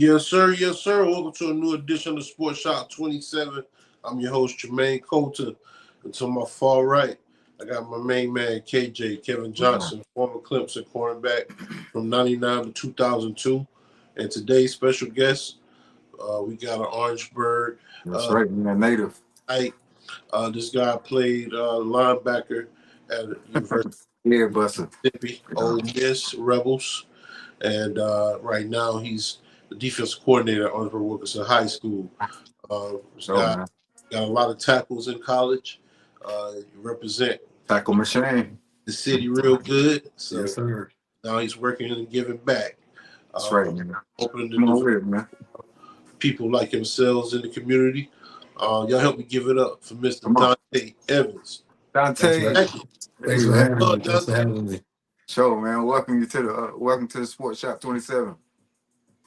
Yes, sir. Yes, sir. Welcome to a new edition of Sports Shop 27. I'm your host, Jermaine Coulter. And to my far right, I got my main man, KJ, Kevin Johnson, former Clemson cornerback from 99 to 2002. And today's special guest, we got an Orangeburg That's right, man. Native. Knight. This guy played linebacker at University Yeah, Buster. of Mississippi, Ole Miss Rebels. And right now he's the defensive coordinator at Orangeburg Wilkinson High School. This So, guy man. got a lot of tackles in college. You represent Tackle machine. the city real good. Yes, So sir. now he's working and giving back, That's uh, right, man. hoping to Come on develop with it, man. people like himself in the community. Y'all help me give it up for Mr. Come on. Dante Evans. Thanks for, Dante. Thank you. thanks Hey, for man. having me. Thanks for having me. Show, man. Welcome to the Sports Shop 27.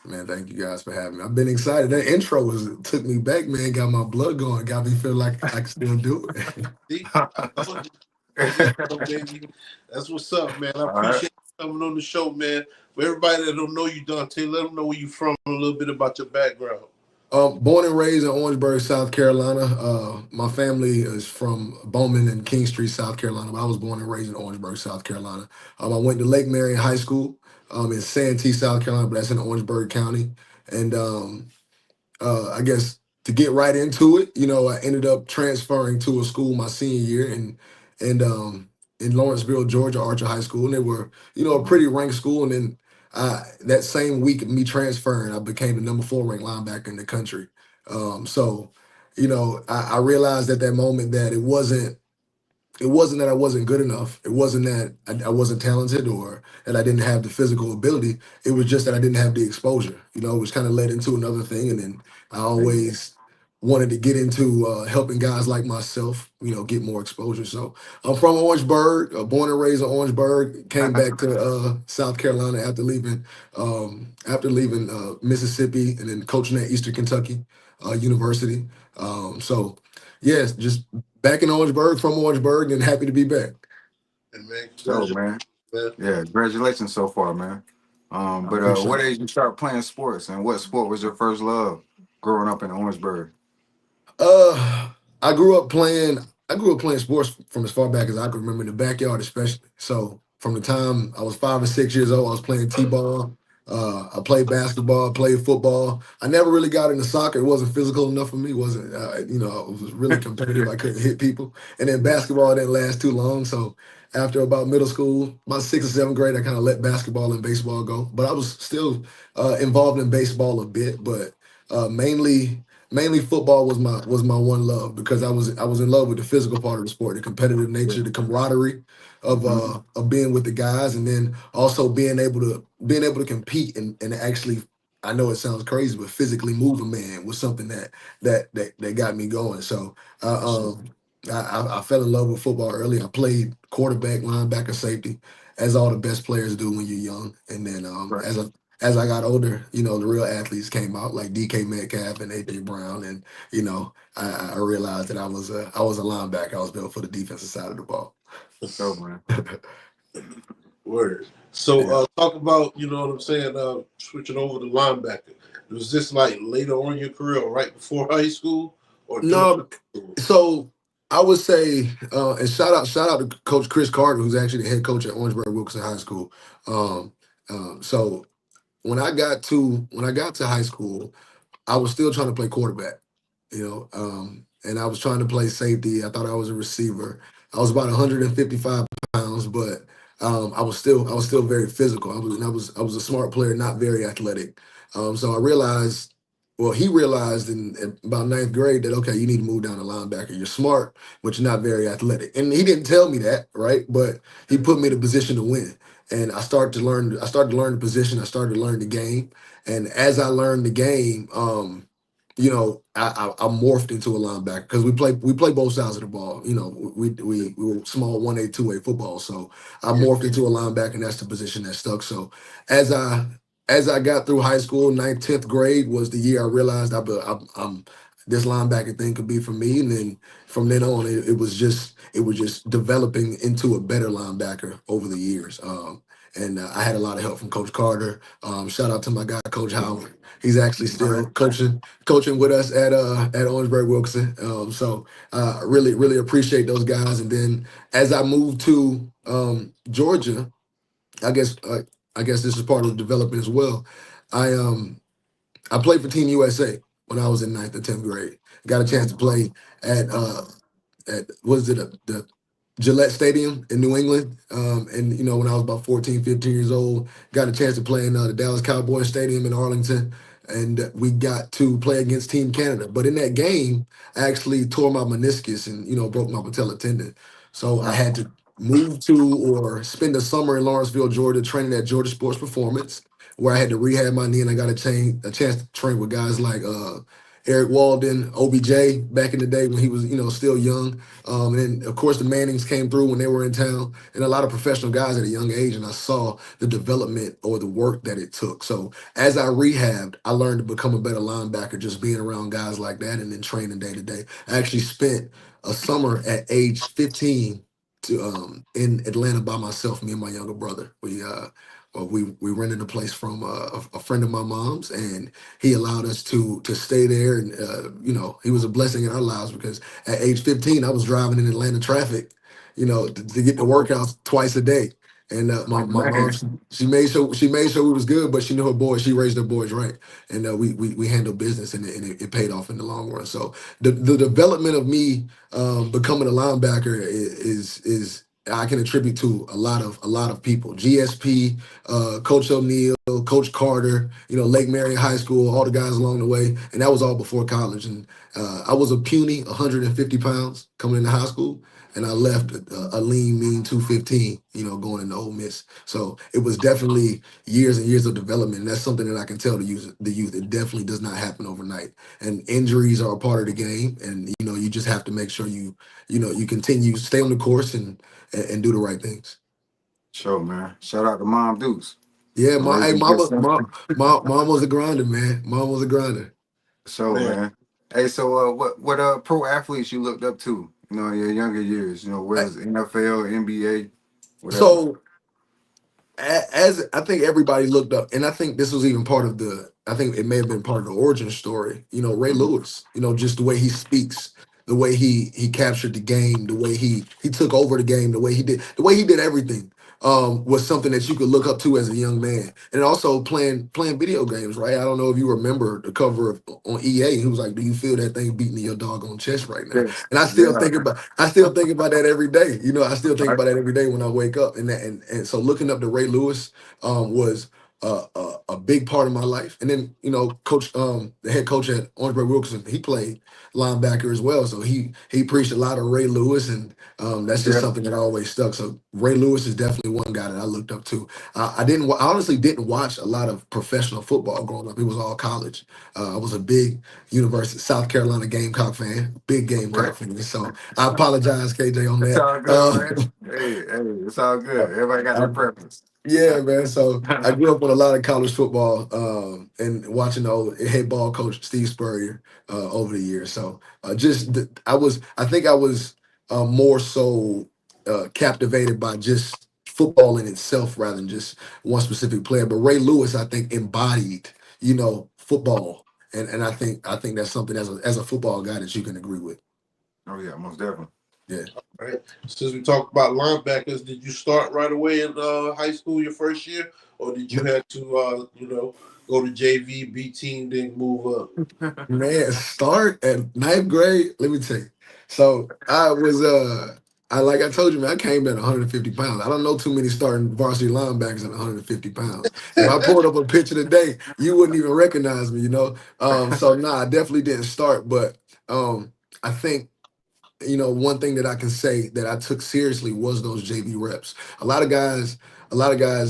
Man, thank you guys for having me. I've been excited. That intro took me back, man. Got my blood going. Got me feel like I can still do it. See, I told you. Baby. That's what's up, man. I All right. appreciate you coming on the show, man. For everybody that don't know you, Dante, let them know where you from and a little bit about your background. Born and raised in Orangeburg, South Carolina. My family is from Bowman and King Street, South Carolina. But I was born and raised in Orangeburg, South Carolina. I went to Lake Marion High School in Santee, South Carolina, but that's in Orangeburg County. And I guess to get right into it, I ended up transferring to a school my senior year and in Lawrenceville, Georgia, Archer High School, and they were, a pretty ranked school. And then that same week of me transferring, I became the number 4 ranked linebacker in the country. So, I realized at that moment that it wasn't that I wasn't good enough. It wasn't that I wasn't talented or that I didn't have the physical ability. It was just that I didn't have the exposure, which kind of led into another thing. And then I always wanted to get into helping guys like myself, get more exposure. So I'm from Orangeburg, born and raised in Orangeburg. Came back to South Carolina after leaving Mississippi and then coaching at Eastern Kentucky University. So yes, just back in Orangeburg, from Orangeburg, and happy to be back. And man, So, man. Yeah, congratulations so far, man. But Appreciate what it. age you start playing sports, and what sport was your first love growing up in Orangeburg? Uh, I grew up playing. I grew up playing sports from as far back as I can remember in the backyard, especially. So from the time I was 5 or 6 years old, I was playing t-ball. I played basketball, I played football. I never really got into soccer. It wasn't physical enough for me. It wasn't, I was really competitive. I couldn't hit people. And then basketball didn't last too long. So after about middle school, about 6th or 7th grade, I kind of let basketball and baseball go. But I was still involved in baseball a bit, but mainly football was my one love because I was in love with the physical part of the sport, the competitive nature, the camaraderie Mhm. of being with the guys, and then also being able to compete and actually. I know it sounds crazy, but physically move a man was something that got me going. So I fell in love with football early. I played quarterback, linebacker, safety, as all the best players do when you're young. And then Right. as I got older, the real athletes came out like DK Metcalf and AJ Brown, and I realized that I was a linebacker. I was built for the defensive side of the ball. So, man. Word. So Yeah. talk about, you know what I'm saying, switching over to linebacker. Was this like later on in your career or right before high school or during No, school? so I would say, and shout out to Coach Chris Carter, who's actually the head coach at Orangeburg Wilkinson High School. Um, so when I got to high school, I was still trying to play quarterback, and I was trying to play safety. I thought I was a receiver. I was about 155 pounds, but I was still very physical. I was a smart player, not very athletic. So I realized, well, he realized in about ninth grade that okay, you need to move down to linebacker. You're smart, but you're not very athletic. And he didn't tell me that, right? But he put me in a position to win. And I started to learn. I started to learn the position. I started to learn the game. And as I learned the game, I morphed into a linebacker because we play both sides of the ball. We were small 1A, 2A football. So I Yeah. morphed into a linebacker, and that's the position that stuck. So as I as I got through high school, ninth, 10th grade was the year I realized I'm this linebacker thing could be for me. And then from then on, it was just developing into a better linebacker over the years. and I had a lot of help from Coach Carter. Shout out to my guy, Coach Howard. He's actually still coaching with us at Orangeburg Wilkinson. So really, really appreciate those guys. And then as I moved to Georgia, I guess I guess this is part of the development as well. I I played for Team USA when I was in ninth or 10th grade. Got a chance to play at was it the Gillette Stadium in New England. And when I was about 14, 15 years old, got a chance to play in the Dallas Cowboys Stadium in Arlington. And we got to play against Team Canada. But in that game, I actually tore my meniscus and, broke my patellar tendon. So I had to move to or spend the summer in Lawrenceville, Georgia, training at Georgia Sports Performance, where I had to rehab my knee and I got a chance to train with guys like Eric Walden, OBJ back in the day when he was, still young. And of course, the Mannings came through when they were in town, and a lot of professional guys at a young age. And I saw the development or the work that it took. So as I rehabbed, I learned to become a better linebacker just being around guys like that and then training day to day. I actually spent a summer at age 15 to in Atlanta by myself, me and my younger brother. We rented a place from a friend of my mom's, and he allowed us to stay there. And he was a blessing in our lives because at age 15, I was driving in Atlanta traffic, to get the workouts twice a day. And my mom, Man. she made sure we was good, but she knew her boys. She raised her boys right, and we handled business, and it paid off in the long run. So the development of me becoming a linebacker is I can attribute to a lot of people. GSP, Coach O'Neill, Coach Carter, Lake Marion High School, all the guys along the way, and that was all before college. And I was a puny 150 pounds coming into high school, and I left a lean, mean 215, going into Ole Miss. So it was definitely years and years of development, and that's something that I can tell the youth. The youth, it definitely does not happen overnight, and injuries are a part of the game, and you just have to make sure you continue stay on the course and do the right things. Sure, man. Shout out to Mom Deuce. Yeah, hey, Raising good mama, son. mom was a grinder, man. Mom was a grinder. Sure, Man, man. Hey, so what pro athletes you looked up to, in your younger years, whether it's NFL, NBA, whatever. So as I think everybody looked up, and I think this was even part of I think it may have been part of the origin story. Ray Mhm. Lewis. Just the way he speaks, the way he captured the game, the way he took over the game, the way he did everything. Was something that you could look up to as a young man, and also playing video games, right? I don't know if you remember the cover on EA. He was like, "Do you feel that thing beating in your doggone chest right now?" Yes. And Yeah. I still think about that every day. I still think Right. about that every day when I wake up. And so looking up to Ray Lewis was a big part of my life. And then coach the head coach at Orangeburg Wilkinson, he played linebacker as well. So he preached a lot of Ray Lewis, and that's just Yeah. something that always stuck. So Ray Lewis is definitely one guy that I looked up to. I honestly didn't watch a lot of professional football growing up. It was all college. I was a big University South Carolina Gamecock fan, big Right. Gamecock fan. So I apologize, KJ, on It's that. all good, man. Hey, it's all good. Everybody got their I- preference. yeah, man. So I grew up with a lot of college football and watching the old head ball coach Steve Spurrier over the years. So I think I was more so captivated by just football in itself rather than just one specific player. But Ray Lewis, I think, embodied, football, and I think that's something as a football guy that you can agree with. Oh yeah, most definitely. Yeah. right. Since we talked about linebackers, did you start right away in high school your first year, or did you have to, go to JV, B team, then move up? Man, start at ninth grade. Let me tell you. So I like I told you, man, I came in at 150 pounds. I don't know too many starting varsity linebackers at 150 pounds. If I pulled up a picture today, you wouldn't even recognize me. So I definitely didn't start, but I think one thing that I can say that I took seriously was those JV reps. A lot of guys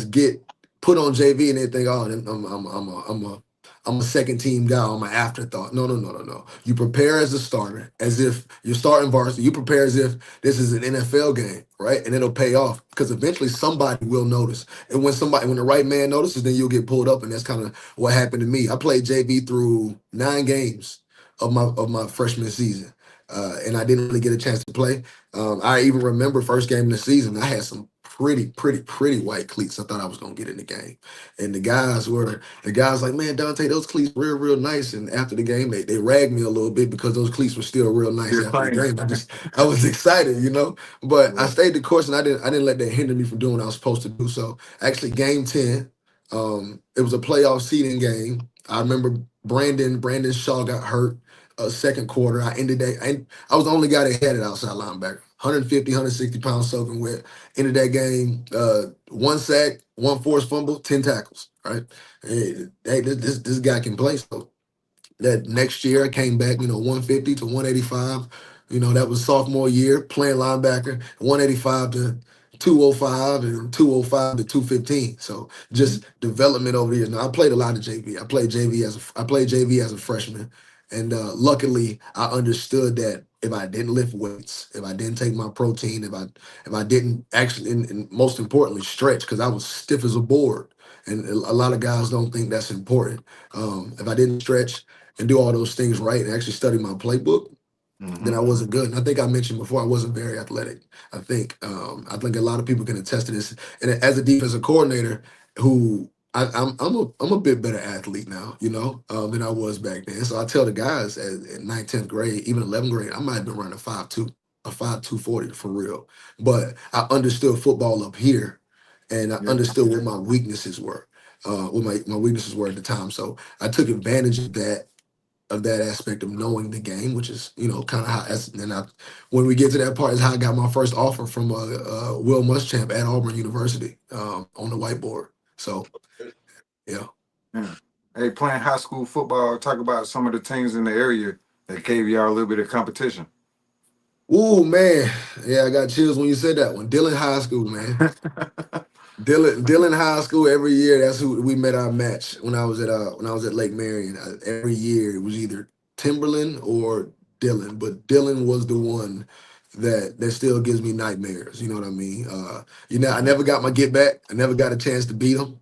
get put on JV and they think, oh, I'm a second team guy. I'm an afterthought. No, no, no, no, no. You prepare as a starter, as if you're starting varsity. You prepare as if this is an NFL game, right? And it'll pay off because eventually somebody will notice. And when the right man notices, then you'll get pulled up. And that's kind of what happened to me. I played JV through 9 games of my freshman season and I didn't really get a chance to play. I even remember first game of the season, I had some pretty white cleats. I thought I was gonna get in the game, and the guys like, man, Donta, those cleats real nice. And after the game, they ragged me a little bit because those cleats were still real nice You're after the playing. game. I was excited, but I Yeah. stayed the course, and I didn't let that hinder me from doing what I was supposed to do. So actually, game 10, it was a playoff seeding game. I remember Brandon Shaw got hurt. Second quarter, I ended that. I was the only guy that had it outside linebacker. 150, 160 pounds soaking wet. Ended that game, one sack, one forced fumble, 10 tackles. Right? Hey, this guy can play. So that next year I came back, 150 to 185. That was sophomore year, playing linebacker, 185 to 205 and 205 to 215. So just development over the years. Now I played a lot of JV. I played JV as a freshman. And luckily I understood that if I didn't lift weights, if I didn't take my protein, if I didn't actually and most importantly stretch, because I was stiff as a board. And a lot of guys don't think that's important. If I didn't stretch and do all those things right and actually study my playbook, then I wasn't good. And I think I mentioned before I wasn't very athletic. I think a lot of people can attest to this. And as a defensive coordinator, who I'm a bit better athlete now, than I was back then. So I tell the guys at 9th, 10th grade, even 11th grade, I might have been running a 5.240 for real. But I understood football up here, and I Yeah. understood what my weaknesses were. What my weaknesses were at the time. So I took advantage of that aspect of knowing the game, which is kind of how. When we get to that part, is how I got my first offer from Will Muschamp at Auburn University on the whiteboard. So yeah. Yeah. Hey, playing high school football, talk about some of the teams in the area that gave y'all a little bit of competition. Ooh man, yeah, I got chills when you said that one. Dillon High School, man. Dillon High School every year. That's who we met our match when I was at Lake Marion. Every year it was either Timberland or Dillon, but Dillon was the one that still gives me nightmares. You know what I mean? I never got my get back. I never got a chance to beat them,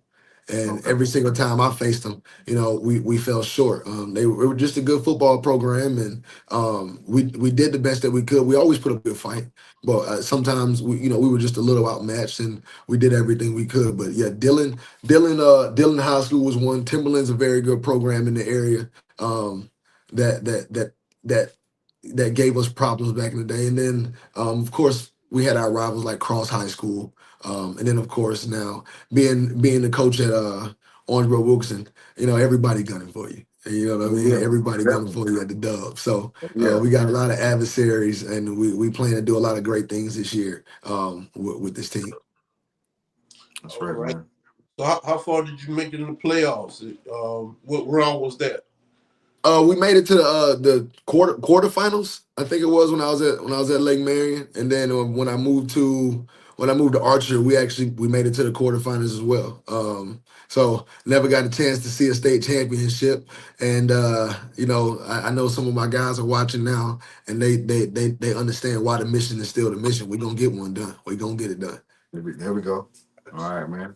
and Okay. every single time I faced them, we fell short. They were just a good football program, and we did the best that we could. We always put up a good fight, but sometimes we were just a little outmatched, and we did everything we could. But yeah, Dillon High School was one. Timberland's a very good program in the area. That that that that that gave us problems back in the day. And then of course we had our rivals like Cross High School. And then of course now being the coach at Orangeburg Wilkinson, everybody gunning for you. You know what I mean? Yeah. Everybody gunning Definitely. for you at the Dub. So Yeah. we got a lot of adversaries, and we plan to do a lot of great things this year with this team. That's All right, right. man. So how far did you make it in the playoffs? What round was that? We made it to the quarterfinals. I think it was when I was at Lake Marion, and then when I moved to Archer, we made it to the quarterfinals as well. So never got a chance to see a state championship, and I know some of my guys are watching now, and they understand why the mission is still the mission. We're gonna get one done. We're gonna get it done. There we go. All right, man.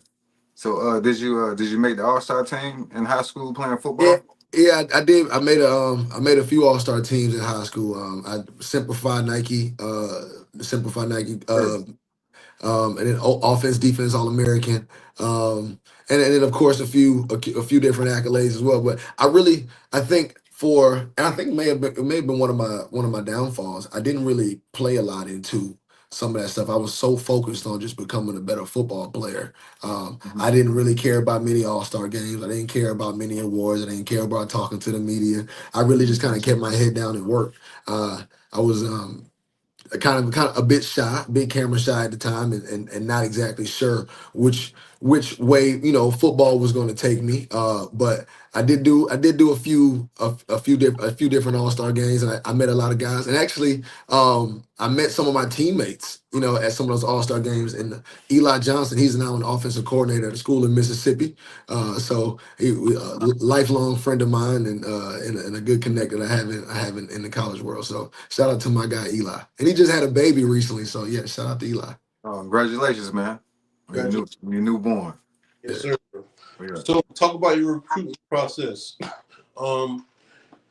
So did you make the All-Star team in high school playing Yeah, football? yeah, I did. I made a few All Star teams in high school. I simplified Nike, Sure. and then offense, defense, All American, and then of course a few different accolades as well. But I think it may have been one of my downfalls. I didn't really play a lot into some of that stuff. I was so focused on just becoming a better football player. Mhm. I didn't really care about many All Star games. I didn't care about many awards. I didn't care about talking to the media. I really just kind of kept my head down and worked. I was kind of a bit shy, bit camera shy at the time, and not exactly sure which way football was going to take me. But I did do a few different All Star games, and I met a lot of guys. And actually, I met some of my teammates, at some of those All Star games. And Eli Johnson, he's now an offensive coordinator at a school in Mississippi. So lifelong friend of mine, and a good connect that I have in the college world. So shout out to my guy Eli, and he just had a baby recently. So yeah, shout out to Eli. Oh, congratulations, man. Congratulations. On your newborn. Yes, Yeah. sir. Yeah. So talk about your recruitment process. Um,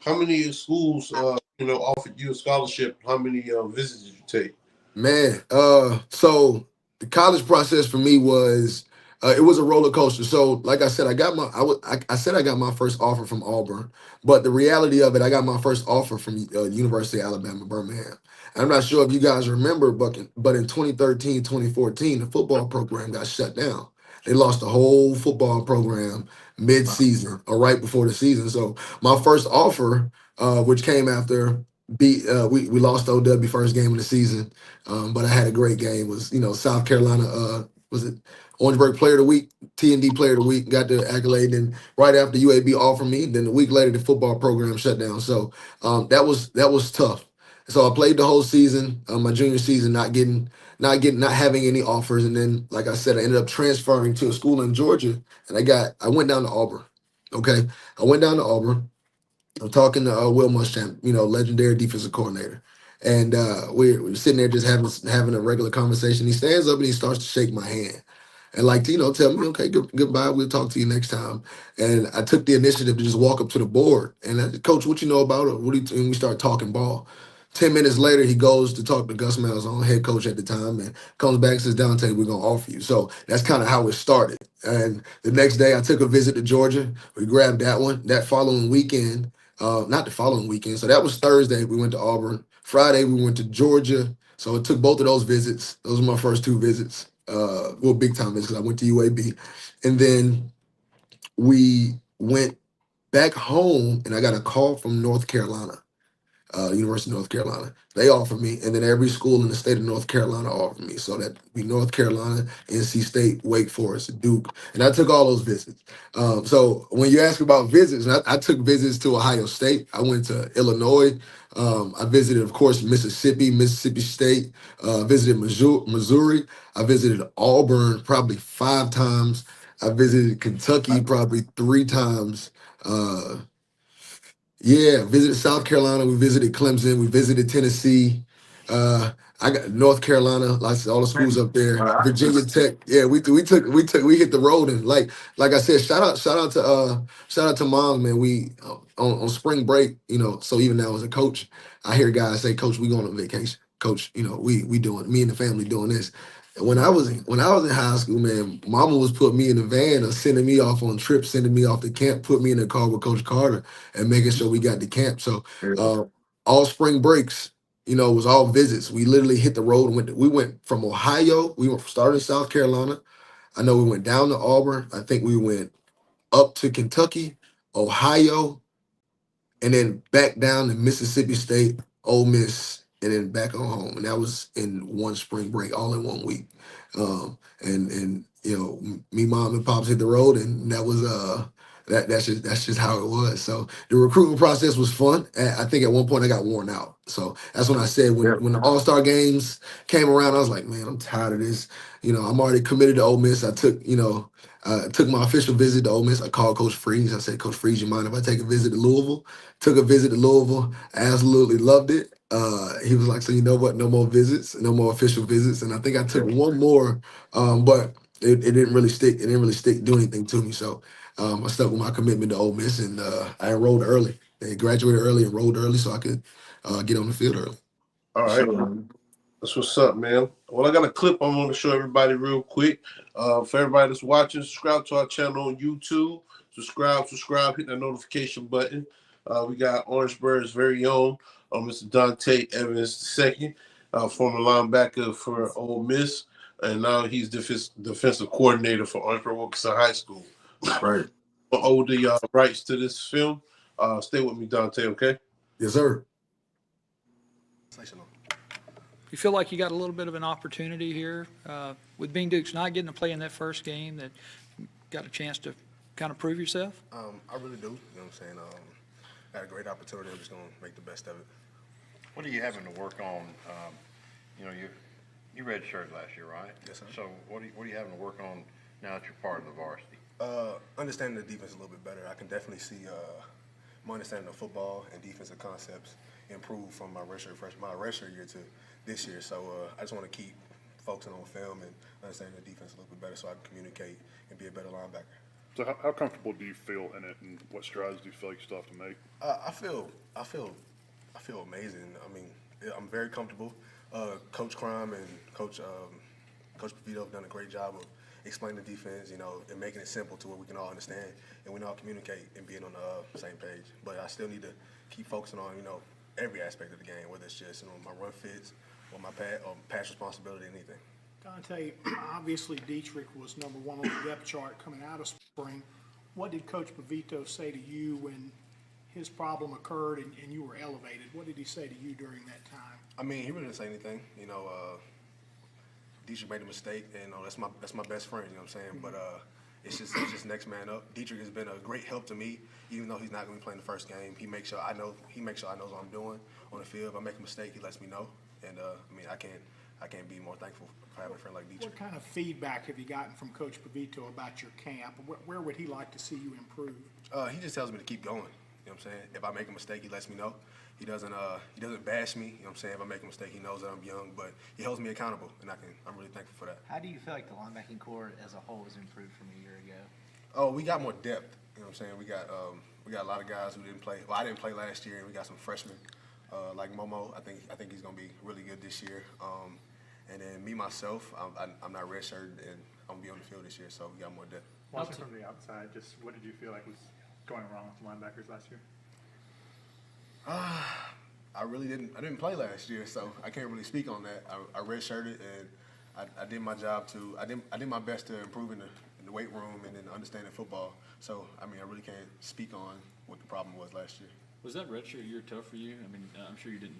how many schools offered you a scholarship? How many visits did you take? Man, so the college process for me was it was a roller coaster. So, like I said, I said I got my first offer from Auburn, but the reality of it, I got my first offer from University of Alabama, Birmingham. And I'm not sure if you guys remember, but in 2013, 2014, the football program got shut down. They lost the whole football program mid-season or right before the season. So my first offer, which came after we lost OW first game of the season, but I had a great game. Was South Carolina? Was it Orangeburg Player of the Week, T&D Player of the Week? Got the accolade, and right after UAB offered me, then a week later the football program shut down. So that was tough. So I played the whole season, my junior season, not having any offers, and then like I said, I ended up transferring to a school in Georgia, and I went down to Auburn. Okay, I went down to Auburn. I'm talking to Will Muschamp, legendary defensive coordinator. And we're sitting there just having a regular conversation. He stands up and he starts to shake my hand. And like, tell me, okay, goodbye. We'll talk to you next time. And I took the initiative to just walk up to the board. And I said, Coach, what you know about it? And we start talking ball. 10 minutes later, he goes to talk to Gus Malzahn, head coach at the time, and comes back and says, Dante, we're going to offer you. So that's kind of how it started. And the next day, I took a visit to Georgia. We grabbed that one. That following weekend, not the following weekend. So that was Thursday. We went to Auburn. Friday we went to Georgia. So it took both of those visits. Those were my first two visits. Well, big time visits because I went to UAB, and then we went back home, and I got a call from North Carolina. University of North Carolina. They offered me, and then every school in the state of North Carolina offered me. So that be North Carolina, NC State, Wake Forest, Duke, and I took all those visits. So when you ask about visits, I took visits to Ohio State. I went to Illinois. I visited, of course, Mississippi State. Visited Missouri. I visited Auburn probably 5 times. I visited Kentucky probably 3 times. Yeah, visited South Carolina. We visited Clemson. We visited Tennessee. Uh, I got North Carolina, like I said, all the schools up there. Virginia Tech. Yeah, we hit the road, and like I said, shout out to moms, man. We on spring break, So even now as a coach, I hear guys say, Coach, we going on vacation. Coach, we doing me and the family doing this. When I was in high school, man, Mama was putting me in the van or sending me off on trips, sending me off to camp, put me in the car with Coach Carter and making sure we got to camp. So all spring breaks, was all visits. We literally hit the road and we went from Ohio. Started in South Carolina. I know we went down to Auburn. I think we went up to Kentucky, Ohio, and then back down to Mississippi State, Ole Miss, and then back on home. And that was in one spring break, all in one week. And me, mom, and pops hit the road, and that was that's just how it was. So the recruitment process was fun. And I think at one point I got worn out. So that's when I said when the All-Star games came around, I was like, man, I'm tired of this. I'm already committed to Ole Miss. I took my official visit to Ole Miss. I called Coach Freeze. I said, Coach Freeze, you mind if I take a visit to Louisville? Took a visit to Louisville. I absolutely loved it. He was like, so you know what? No more visits, no more official visits. And I think I took one more, but it didn't really stick. It didn't really do anything to me. So I stuck with my commitment to Ole Miss, and I enrolled early. They graduated early, enrolled early, so I could get on the field early. All right. That's what's up, man. Well, I got a clip I want to show everybody real quick. For everybody that's watching, subscribe to our channel on YouTube. Subscribe, hit that notification button. We got Orangeburg's very own Mr. Dante Evans II, former linebacker for Ole Miss, and now he's defensive coordinator for Orangeburg Wilkinson High School. Right. For older rights to this film, stay with me, Dante, okay? Yes, sir. You feel like you got a little bit of an opportunity here with Bean Dukes not getting to play in that first game, that you got a chance to kind of prove yourself? I really do. You know what I'm saying? Got a great opportunity. I'm just going to make the best of it. What are you having to work on? You redshirted last year, right? Yes, sir. So what are you having to work on now that you're part of the varsity? Understanding the defense a little bit better. I can definitely see my understanding of football and defensive concepts improve from my redshirt year to this year. So I just want to keep focusing on film and understanding the defense a little bit better so I can communicate and be a better linebacker. So how comfortable do you feel in it, and what strides do you feel like you still have to make? I feel amazing. I mean, I'm very comfortable. Coach Crime and Coach Coach Pavito have done a great job of explaining the defense, you know, and making it simple to where we can all understand and we can all communicate and being on the same page. But I still need to keep focusing on, you know, every aspect of the game, whether it's just, you know, my run fits or my pass responsibility, anything. Dante, obviously Dietrich was number one on the depth chart coming out of spring. What did Coach Pavito say to you when his problem occurred and you were elevated? What did he say to you during that time? I mean, he really didn't say anything. You know, Dietrich made a mistake, and that's my best friend. You know what I'm saying? But it's just next man up. Dietrich has been a great help to me, even though he's not going to be playing the first game. He makes sure I know what I'm doing on the field. If I make a mistake, he lets me know. And I mean, I can't be more thankful for having a friend like Dietrich. What kind of feedback have you gotten from Coach Pavito about your camp? Where would he like to see you improve? He just tells me to keep going. You know what I'm saying? If I make a mistake, he lets me know. He doesn't bash me. You know what I'm saying? If I make a mistake, he knows that I'm young, but he holds me accountable, and I'm really thankful for that. How do you feel like the linebacking core as a whole has improved from a year ago? Oh, we got more depth. You know what I'm saying? We got a lot of guys who didn't play. Well, I didn't play last year, and we got some freshmen like Momo. I think he's gonna be really good this year. And then me myself, I'm not redshirted, and I'm gonna be on the field this year, so we got more depth. Watching from the outside, just what did you feel like was going wrong with the linebackers last year? I didn't play last year, so I can't really speak on that. I redshirted, and I did my job to. I did my best to improve in the weight room and in understanding football. So I mean, I really can't speak on what the problem was last year. Was that redshirt year tough for you? I mean, I'm sure you didn't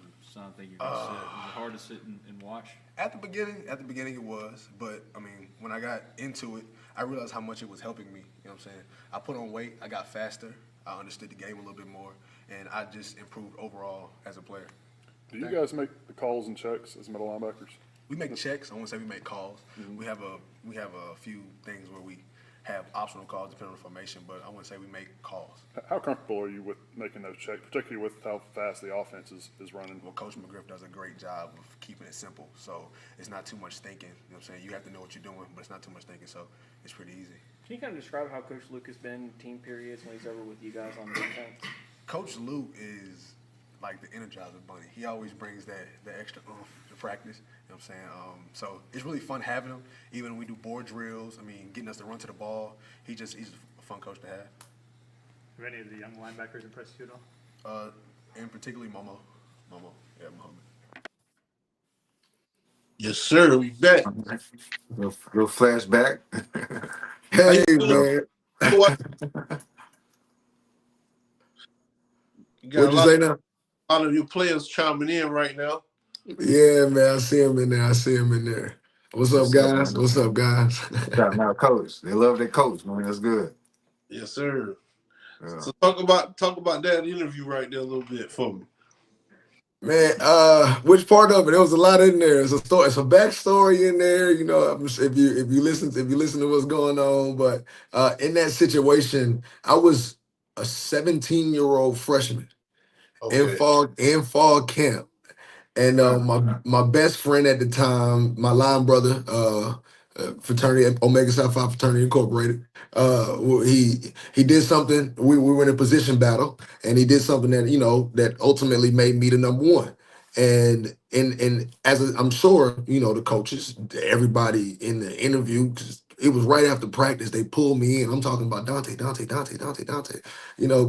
think you were going to sit. Was it hard to sit and watch? At the beginning it was, but I mean, when I got into it, I realized how much it was helping me. You know what I'm saying? I put on weight, I got faster, I understood the game a little bit more, and I just improved overall as a player. Do you guys make the calls and checks as middle linebackers? We make checks. I won't say we make calls. Mm-hmm. We have a few things where we have optional calls depending on the formation, but I wouldn't say we make calls. How comfortable are you with making those checks, particularly with how fast the offense is running? Well, Coach McGriff does a great job of keeping it simple, so it's not too much thinking. You know what I'm saying? You have to know what you're doing, but it's not too much thinking, so it's pretty easy. Can you kind of describe how Coach Luke has been team periods when he's over with you guys on defense? Coach Luke is like the Energizer Bunny. He always brings that extra oomph to practice. You know what I'm saying? So it's really fun having him. Even when we do board drills, I mean, getting us to run to the ball, he's a fun coach to have. Have any of the young linebackers impressed you at all? And particularly Momo. Yeah, Mohammed. Yes, sir. We back. Little flashback. Hey, man. You got What'd you say now? a lot of your players chiming in right now. Yeah, man, I see him in there. What's up, guys? What's up, guys? Got my coach. They love their coach, man. That's good. Yes, sir. Yeah. So talk about that interview right there a little bit for me. Man, which part of it? There was a lot in there. It's a story. It's a backstory in there. You know, if you listen to what's going on. But in that situation, I was a 17-year-old freshman in fall camp, and my best friend at the time, my line brother, fraternity Omega Psi Phi Fraternity Incorporated. He did something. We were in a position battle, and he did something that ultimately made me the number one. And I'm sure the coaches, everybody in the interview, 'cause it was right after practice. They pulled me in. I'm talking about Donta.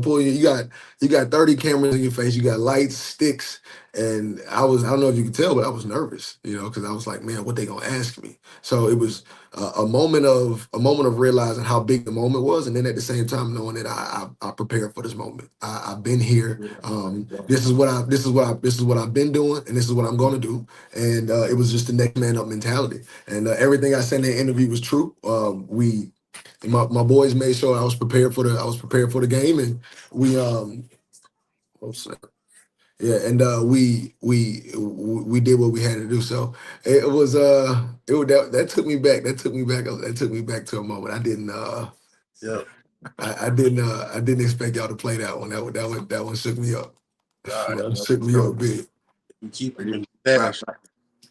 Pull you. You got 30 cameras in your face. You got lights, sticks, and I don't know if you can tell, but I was nervous. Because I was like, man, what they gonna ask me? So it was a moment of realizing how big the moment was, and then at the same time knowing that I prepared for this moment. I've been here. This is what I've been doing, and this is what I'm gonna do. And it was just the next man up mentality. And everything I said in the interview was true. My boys made sure I was prepared for the game, and we we did what we had to do. So that took me back to a moment. I didn't I didn't expect y'all to play that one. That one shook me up. That shook me up big. Keep him in the dash.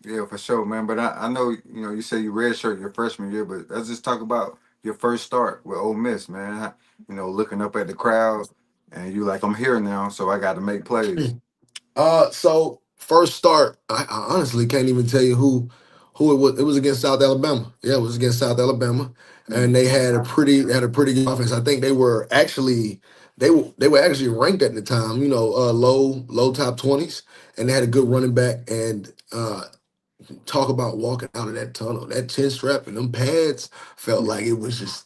Yeah, for sure, man. But I know you say you redshirt your freshman year, but let's just talk about your first start with Ole Miss, man. Looking up at the crowd, and you like, I'm here now, so I got to make plays. So first start, I honestly can't even tell you who who it was. It was against South Alabama. Yeah, it was against South Alabama, and they had a pretty good offense. I think they were actually ranked at the time. Low top 20s, and they had a good running back. And talk about walking out of that tunnel. That chin strap and them pads felt like it was just,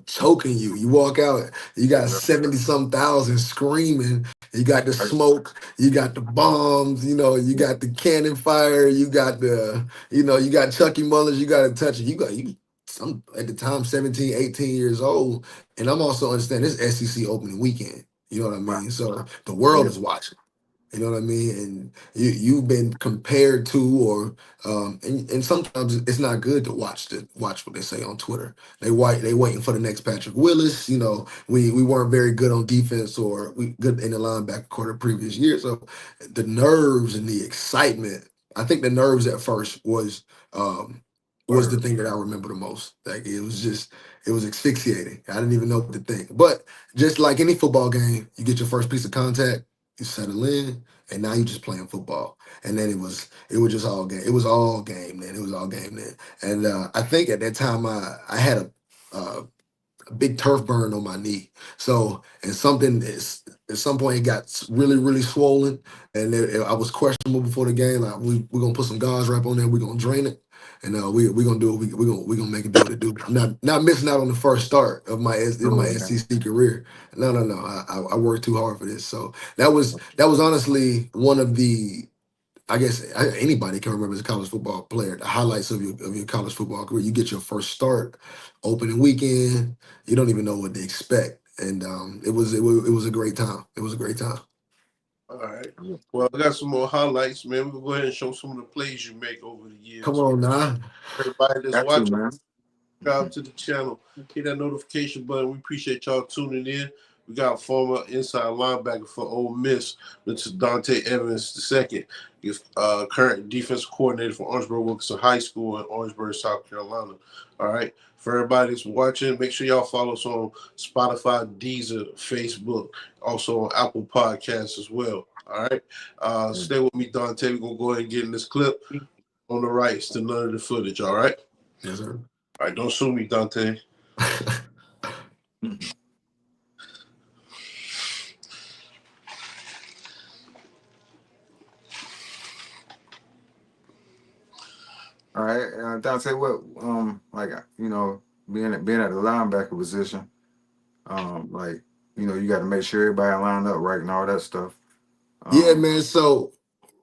choking you. You walk out, you got 70 some thousand screaming. You got the smoke, you got the bombs, you got the cannon fire, you got you got Chucky Mullins, you got to touch it. I'm at the time 17, 18 years old, and I'm also understanding this SEC opening weekend. You know what I mean? So the world Yeah. is watching. You know what I mean? And you've been compared to, or and sometimes it's not good to watch what they say on Twitter. They waiting for the next Patrick Willis. We weren't very good on defense, or we good in the linebacker core the previous year. So the nerves and the excitement. I think the nerves at first was the thing that I remember the most. Like it was asphyxiating. I didn't even know what to think. But just like any football game, you get your first piece of contact, you settle in, and now you just playing football. And then it was just all game. It was all game then. It was all game then. And I think at that time I had a big turf burn on my knee. So and something is at some point it got really really swollen, and I was questionable before the game. Like we're gonna put some gauze wrap on there. We're gonna drain it, and we're gonna do it. We're gonna make it do what it do. I'm not missing out on the first start of my SEC career. No. I worked too hard for this. So that was honestly one of the, I guess anybody can remember as a college football player, the highlights of your college football career. You get your first start, opening weekend. You don't even know what to expect, and it was a great time. It was a great time. All right. Well, I got some more highlights, man. We'll go ahead and show some of the plays you make over the Come years. on now. Everybody that's Got to, watching, man. subscribe to the channel, hit that notification button. We appreciate y'all tuning in. We got former inside linebacker for Ole Miss, Mr. Donta Evans II. He's current defense coordinator for Orangeburg Wilkinson High School in Orangeburg, South Carolina. All right. For everybody that's watching, make sure y'all follow us on Spotify, Deezer, Facebook, also on Apple Podcasts as well. All right. Stay with me, Donta. We're going to go ahead and get in this clip on the rights to none of the footage. All right. Yes, sir. All right, don't sue me, Donta. All right, Dante, what like being at the linebacker position, like you got to make sure everybody lined up right and all that stuff. Yeah, man. So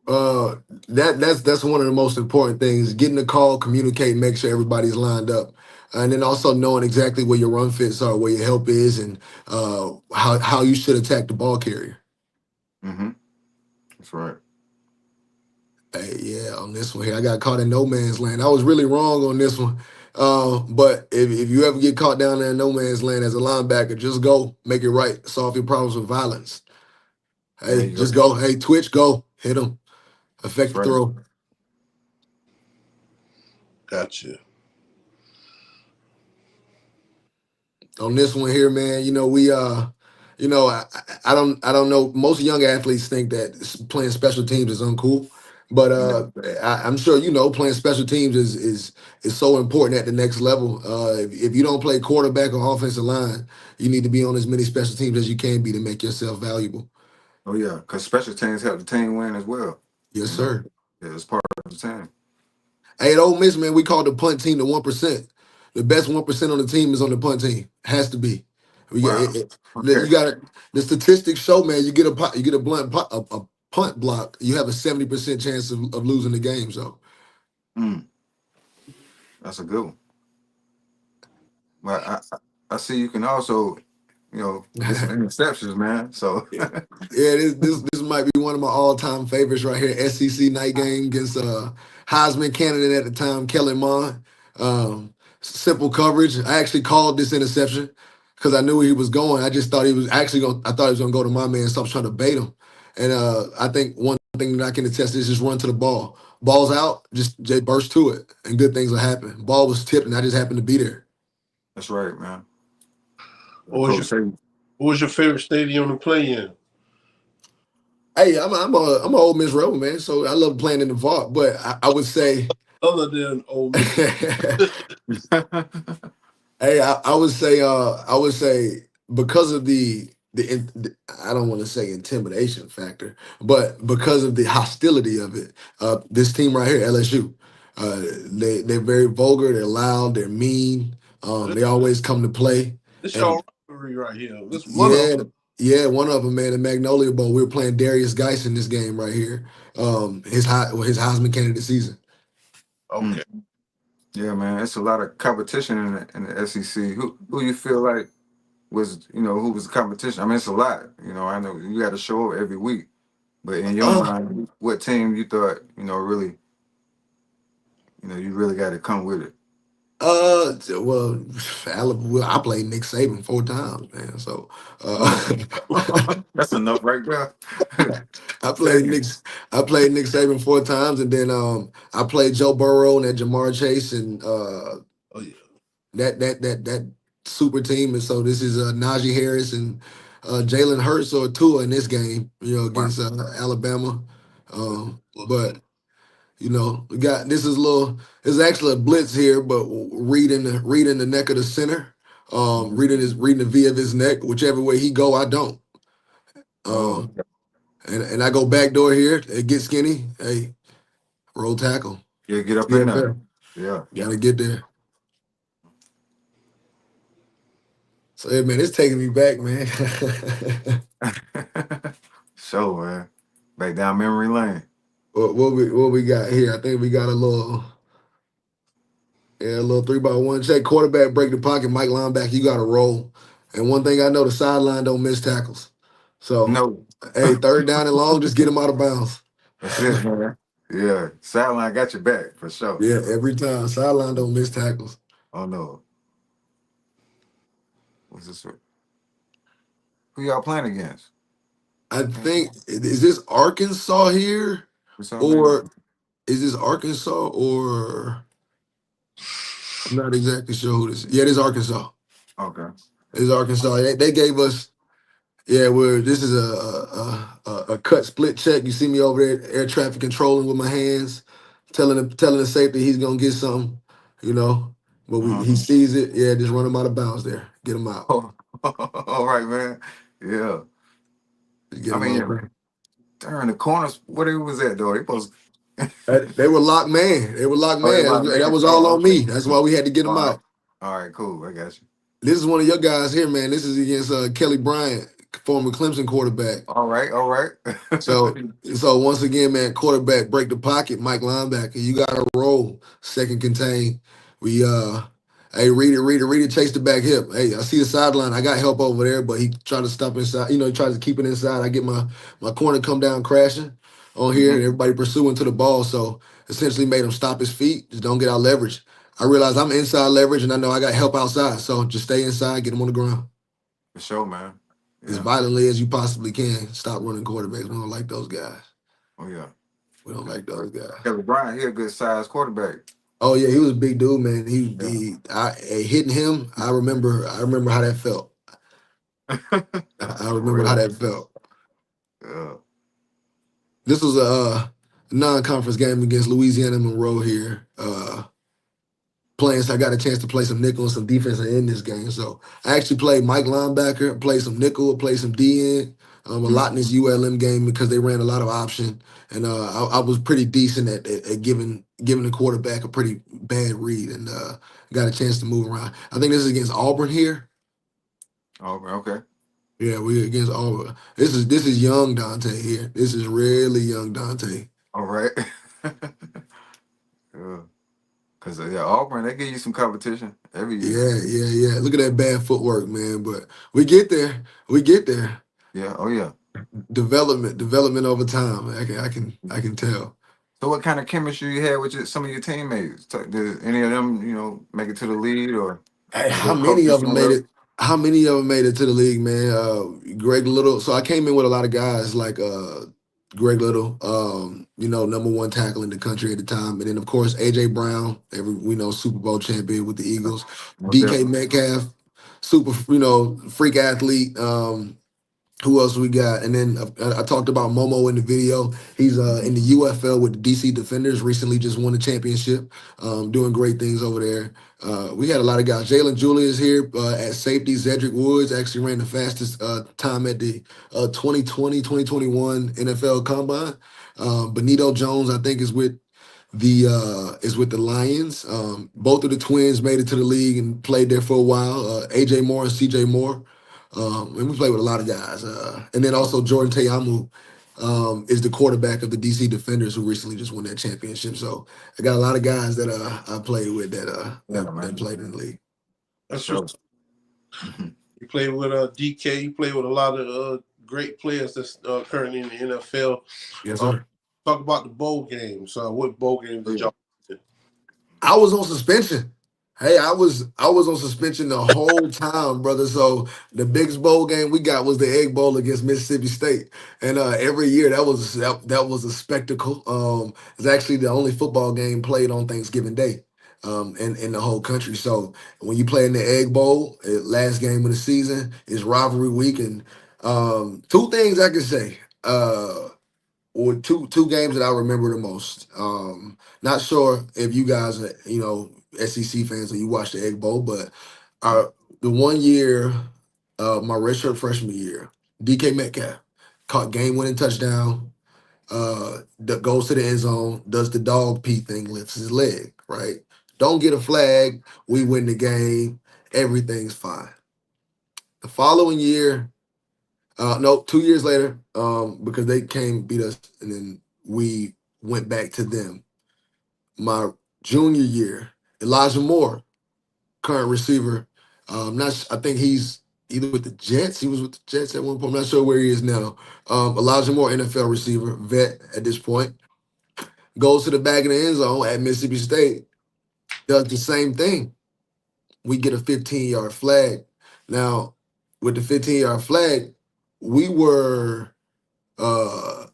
that's one of the most important things: getting the call, communicate, make sure everybody's lined up, and then also knowing exactly where your run fits are, where your help is, and how you should attack the ball carrier. Mm-hmm. That's right. Hey, yeah, on this one here, I got caught in no man's land. I was really wrong on this one. But if you ever get caught down there in no man's land as a linebacker, just go, make it right, solve your problems with violence. There Hey, you go. just go. Hey, twitch, go, hit him, That's affect the right. throw. Gotcha. On this one here, man, I don't know. Most young athletes think that playing special teams is uncool, but I'm sure playing special teams is so important at the next level. If you don't play quarterback or offensive line, you need to be on as many special teams as you can be to make yourself valuable. Oh yeah, because special teams help the team win as well. Yes, You know, sir. yeah, it's part of the team. Hey, at Ole Miss, man, we call the punt team the 1%. The best 1% on the team is on the punt team. Has to be. We get Wow. you Okay. got the statistics show, man. You get a a punt block, you have a 70% chance of losing the game. So Mm, that's a good one. But I see you can also get some interceptions, man. So yeah, this might be one of my all-time favorites right here. SEC night game against Heisman candidate at the time, Kellen Mond. Simple coverage. I actually called this interception because I knew where he was going. I just thought he was actually going. I thought he was going to go to my man, so I was trying to bait him. And I think one thing that I can attest is just run to the ball. Ball's out, just burst to it, and good things will happen. Ball was tipped, and I just happened to be there. that's right, man. What was Coach your say, what was your favorite stadium to play in? Hey, I'm a Ole Miss Rebel, man. So I love playing in the vault. But I would say other than Ole Miss. Hey, I would say because of the I don't want to say intimidation factor, but because of the hostility of it, this team right here, LSU, they're very vulgar, they're loud, they're mean. They always come to play, This and y'all rivalry right here. This one of yeah, yeah, one of them, man, the Magnolia Bowl. We were playing Darius Geis in this game right here. His Heisman candidate season. okay. Yeah, man, it's a lot of competition in the SEC. Who you feel like was, who was the competition? I mean, it's a lot. I know you got to show up every week, but in your Uh, mind, what team you thought, really, you really got to come with it? well, I played Nick Saban 4 times, man. So, Oh, that's enough right there. I played Dang. Nick. I played Nick Saban 4 times, and then I played Joe Burrow and that Jamar Chase and Oh yeah. that super team. And so this is Najee Harris and Jalen Hurts or Tua in this game, Wow. against Alabama. Okay. But we got this is a little. It's actually a blitz here, but reading the neck of the center. Reading the V of his neck, whichever way he go, I don't. Oh, Um, and I go back door here. It gets skinny. Hey, roll tackle. yeah, get up in there. CFL. Yeah. Gotta get there. So hey man, it's taking me back, man. So, man, back down memory lane. What we got here? I think we got a little 3-by-1 check. Quarterback break the pocket. Mike linebacker, you got to roll. And one thing I know, the sideline don't miss tackles. So No, hey, third down and long, just get him out of bounds. that's it, man. Yeah, sideline got your back for sure. Yeah, every time sideline don't miss tackles. Oh no, what's this? Who y'all playing against? I think is this Arkansas here, What's up, man? or is this Arkansas, or I'm not exactly sure who this is. Yeah, it is Arkansas. Okay. It's Arkansas. They gave us. Yeah, this is a cut split check. You see me over there air traffic controlling with my hands, telling the safety he's gonna get something, you know. But Uh-huh. he sees it. Yeah, just run him out of bounds there. Get him out. Oh, all right, man. Yeah. Just get I him mean, out. yeah, during the corners, what it was at though? They supposed. They were locked man. They were locked Oh, they man. locked That man. was all Oh, on okay. me. That's why we had to get him All right. out. All right, cool. I got you. This is one of your guys here, man. This is against Kelly Bryant, former Clemson quarterback. All right, all right. So once again, man, quarterback break the pocket, Mike linebacker. You got to roll. Second contain. We hey, read it, chase the back hip. Hey, I see the sideline. I got help over there, but he tried to stop inside. He tries to keep it inside. I get my corner come down crashing on here, Hmm. and everybody pursuing to the ball. So essentially made him stop his feet. Just don't get out leverage. I realize I'm inside leverage, and I know I got help outside. So just stay inside, get him on the ground For sure, man. as Yeah. violently as you possibly can. Stop running quarterbacks. We don't like those guys. Oh yeah. We don't like those guys. Kelly Bryant, he a good sized quarterback. Oh yeah, he was a big dude, man. Yeah. Hitting him. I remember how that felt. I For remember how real. that felt. Yeah. This was a non-conference game against Louisiana Monroe here. Playing, so I got a chance to play some nickel and some defense in this game. So I actually played Mike linebacker, played some nickel, played some DN. A lot in this ULM game because they ran a lot of option, and I was pretty decent at giving the quarterback a pretty bad read, and got a chance to move around. I think this is against Auburn here. Oh, okay. Yeah, we against Auburn. This is young Dante here. This is really young Dante. All right. Yeah. Cause yeah, Auburn, they give you some competition every year. Yeah. Look at that bad footwork, man. But we get there. We get there. Yeah. Oh yeah. Development over time. I can tell. So what kind of chemistry you had with some of your teammates? Did any of them, make it to the lead or Hey, how go many coaches of them made somewhere? it? How many of them made it to the league, man? Greg Little. So I came in with a lot of guys like Greg Little, #1 tackle in the country at the time, and then of course AJ Brown, we know Super Bowl champion with the Eagles. Most DK definitely. Metcalf, super, freak athlete. Who else we got? And then I talked about Momo in the video. He's in the UFL with the DC Defenders. Recently, just won the championship. Doing great things over there. We had a lot of guys. Jalen Julius here at safety. Zedric Woods actually ran the fastest time at the 2020-2021 NFL Combine. Benito Jones, I think, is with the Lions. Both of the twins made it to the league and played there for a while. AJ Moore and CJ Moore. And we played with a lot of guys. And then also Jordan Teamu is the quarterback of the DC Defenders who recently just won that championship. So I got a lot of guys that I played with that played in the league. That's just you play with DK. You play with a lot of great players that's currently in the NFL. Yes, sir. Talk about the bowl games. What bowl games did y'all play? I was on suspension. Hey, I was on suspension the whole time, brother. So the biggest bowl game we got was the Egg Bowl against Mississippi State, and every year that was a spectacle. It's actually the only football game played on Thanksgiving Day, in the whole country. So when you play in the Egg Bowl, last game of the season is rivalry week, and two things I can say. Or two games that I remember the most. Not sure if you guys are, SEC fans or you watch the Egg Bowl, but the one year, my redshirt freshman year, DK Metcalf caught game-winning touchdown, that goes to the end zone, does the dog pee thing, lifts his leg, right? Don't get a flag, we win the game, everything's fine. The following year, no, 2 years later, because they came beat us, and then we went back to them. My junior year, Elijah Moore, current receiver. I think he's either with the Jets. He was with the Jets at one point. I'm not sure where he is now. Elijah Moore, NFL receiver, vet at this point, goes to the back of the end zone at Mississippi State, does the same thing. We get a 15-yard flag. Now, with the 15-yard flag, we were what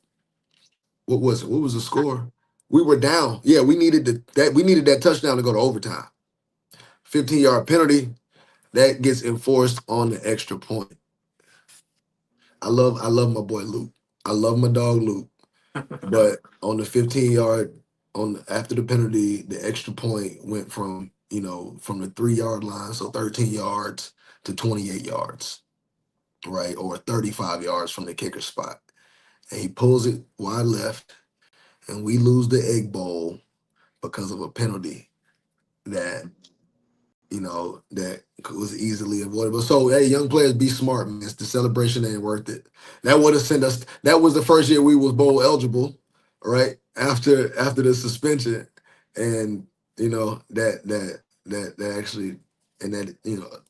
was it? What was the score? We were down. Yeah, we needed that touchdown to go to overtime. 15-yard penalty that gets enforced on the extra point. I love my boy Luke. I love my dog Luke. But on the 15-yard after the penalty, the extra point went from the 3-yard line, so 13 yards to 28 yards, right? Or 35 yards from the kicker spot. And he pulls it wide left, and we lose the Egg Bowl because of a penalty that that was easily avoidable. So hey, young players, be smart, man. The celebration ain't worth it. That would have sent us. That was the first year we was bowl eligible, right? After the suspension, and that actually, and that